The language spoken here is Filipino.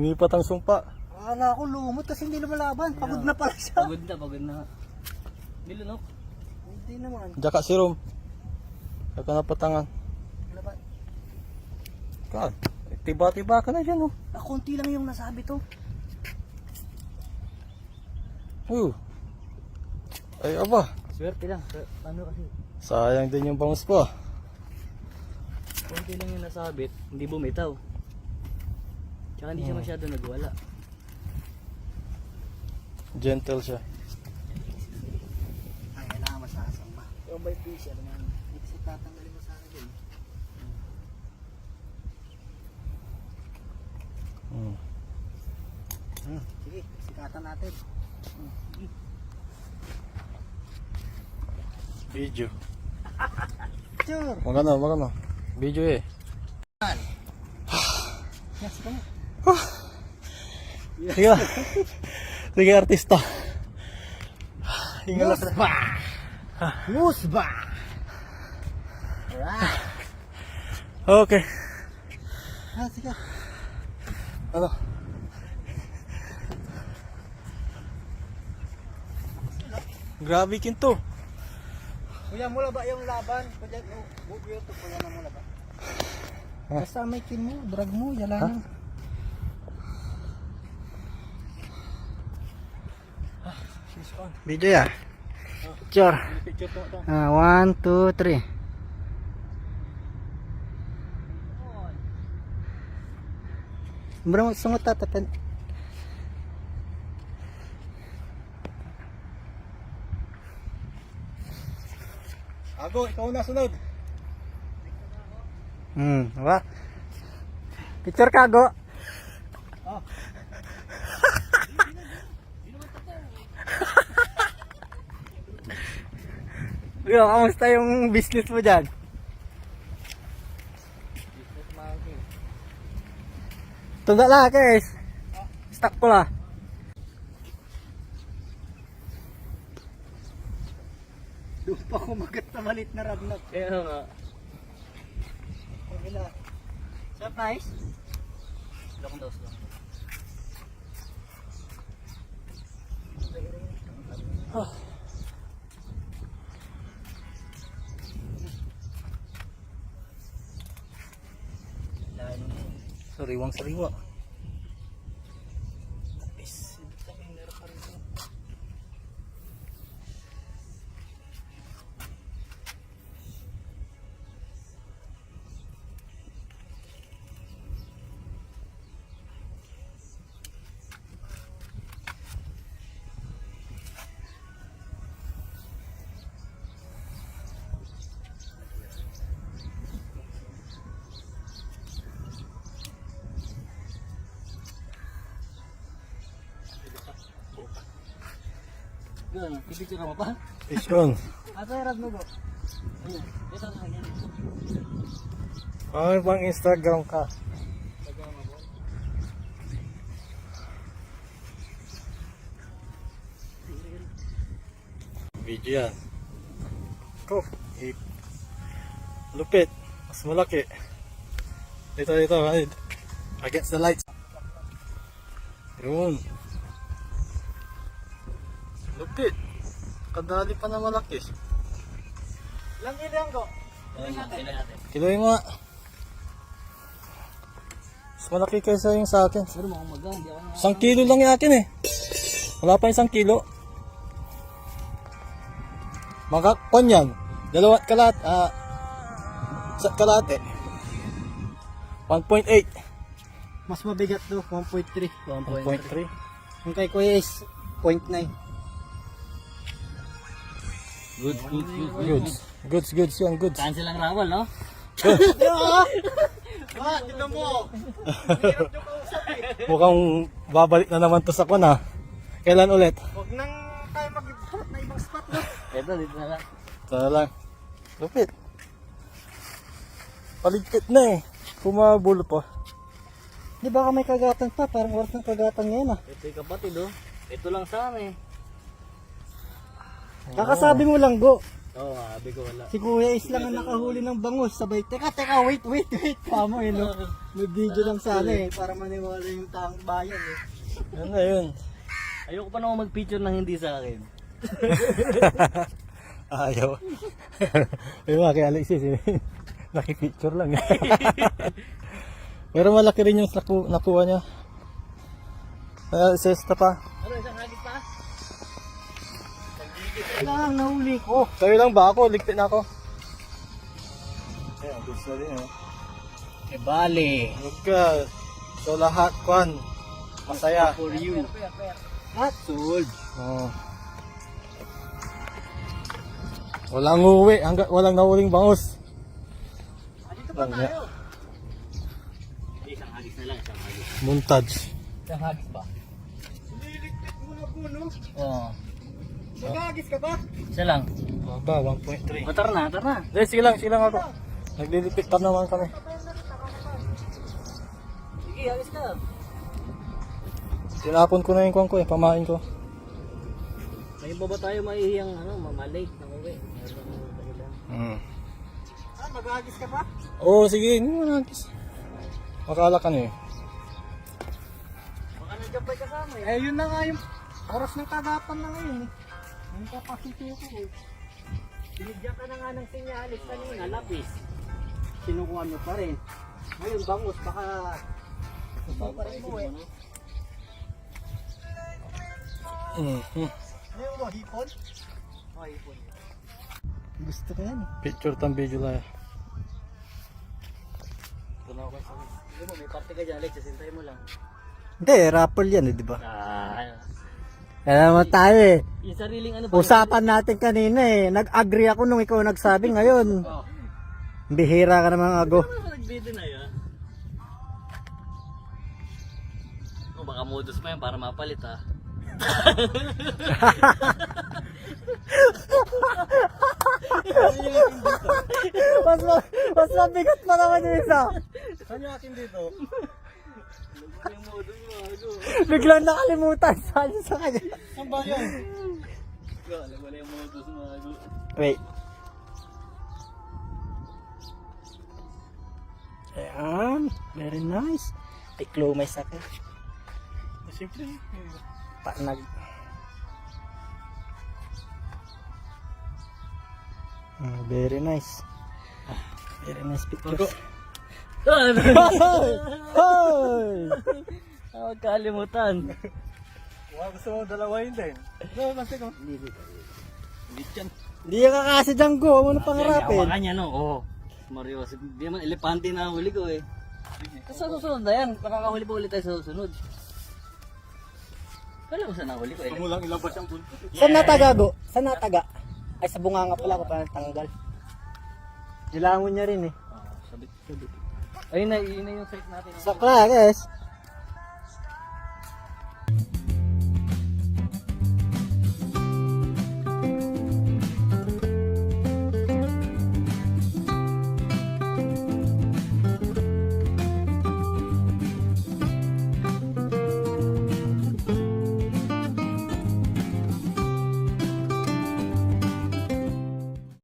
Lumipat ang sumpa. Akala ko lumot kasi hindi lumalaban. Pagod na pala siya. Pagod na. Nilunok. Hindi naman. Jaka si Rom. Jaka na patangan. Laban. God, tiba-tiba ka na dyan oh. Konti lang yung nasabi to. Ay aba. Swerte lang. Ano kasi? Sayang din yung bangus ko. Konti lang yung nasabit. Hindi bumitaw. Tsaka hindi siya masyado nagwala. Gentle siya. Ay, kailangan masasama. Yung by fisher naman. Hindi kasi tatanggalin mo sana din. Sige, sikatan natin. Video. Sure. Magano. Video eh. Yes, come Sige. Sige artista. Hinga lang. Musba! Alright. Okay. Sige. Ano? Grabe kinto. Kuya, mula ba yung laban? Kuya, bubuyo to kuya na mula ba? Basta may kin mo, drag mo, yalan. Video ya? Picture. Picture to. 1, 2, 3. Bro, sungot tatapan. Ago, ikaw na sunod. Apa? Picture kago. Oh. Yo, kamusta yung business mo dyan? Tunda lah guys. Stuck ko lah. Doon pa kumagat na malit na ragnat. Kaya nga. Surprise? Slow daw. Sariwang-sariwa. Gano'n, pipicture mo pa? Isyon. Asa yung rad mo go? Ayan. Ito na yan. Ano bang Instagram ka? Video yan. Ko. Lupit. Mas malaki. Dito. Against the lights. Yun. Lupit. Kadali pa na malaki. Ilang kilo yan go? Tingnan natin. Kiloy mo nga. Mas malaki kaysa yung sa akin. Pero mukhang maga, hindi ako 1 kilo lang yung akin eh. Wala pa 1 kilo. Makakon yan. 2 kalat. Sa kalate. 1.8. Mas mabigat to, 1.3. 1.3. Yung kay kuya is 0.9. Goods yan, goods. Cancel ang rawal, no? Tignan mo! Mukhang babalik na naman to sa kuna. Kailan ulit? Huwag nang tayo mag-ibat na ibang spot no? Ito, dito na lang. Sana lang. Lupit. Paligpit na eh. Pumabulo pa. Di ba may kagatan pa? Parang oras ng kagatan ngayon ah. Ito yung kapatid, oh. Ito lang sana eh. Kakasabi mo lang go. Oo, sabi ko wala. Si Kuya Is lang ang nakahuli ng bangus. Sabay, teka, wait. Kamo eh, no? May video lang sana eh, para maniwala yung taong bayan eh. Yan na yun. Ayoko pa naman mag-picture ng hindi sa akin. Ayaw. Yung mga kay Alexis, eh. Nakipicture lang. Pero malaki rin yung nakuha niya. Sesta pa. Ano, isang hagis pa? Kailangan nahuli ko. Sa'yo lang ba ako? Ligpit na ako. Ayan, gusto rin eh. Eh, bale. Huwag ka. So lahat, Kwan. Masaya. For you. At sold. Oo. Walang uwi, hanggang walang nahuling bangus. Dito pa tayo. Isang hagis na lang, isang hagis. Montage. Isang hagis ba? Nililigpit mo na po, no? Oo. Magagis ka ba? Isa lang. Baba, 1.3. O, tara na. Hindi, sige lang ako. Naglilipit pa naman kami. Sige, hagis ka. Tinapon ko na yung kwan ko eh, pamain ko. Ngayon pa ba tayo maihiyang mamalate ng uwi? Magagis ka ba? Oo, sige, hindi mo nagis. Makala ka na eh. Baka nandiyan pa'y kasama eh. Eh, yun na nga yung oras ng kagapan na ngayon eh. Yung capacity ko eh. Binigyan ka na nga ng sinyalis kanina, lapis. Sinukuha mo pa rin. Ngayon, bangus, baka... Baka rin mo eh. Ano yung mo, hipon? Oh, ipon. Gusto ko yan eh. Picture tang video lang. Ito na ako sa Hindi mo, may party ka dyan, Alex. Sasintay mo lang. Hindi, rapper yan eh, di ba? Ah, Kaya naman tayo eh. yung sariling ano ba? Usapan natin kanina eh. Nag-agree ako nung ikaw nagsabi ngayon. Oh. Bihira ka naman ago. Ano ba nag-video na yun? O baka modus pa yan para mapalit ha. Mas mabigat pa naman yung isa. Saan yung akin dito? Yung modus mo, ano? Biglang nakalimutan. Saan sa kanya? Saan ba yun? Wala yung modus mo, ano? Wait. Ayan. Very nice. Ay, clue may sakit. Siyempre. Panag. Very nice. Very nice pictures. Hoy! Huwag kalimutan. Gusto mo dalawahin din. No, kasi ko. Hindi yan. Hindi ka kasi dyan go. Huwag mo na pangarapin. Hawakan niya, no? Oo. Mario, hindi naman elepante na huli ko eh. Sa susunod na yan, makakahuli pa ulit tayo sa susunod. Kala ko saan nahuli ko eh. Huwag mo lang ilabas ang buntot. Saan nataga go? Saan nataga? Ay, sa bunganga pala ako para tanggal. Nilangon niya rin eh. Sabit. Ayun na yung site natin. Sa guys.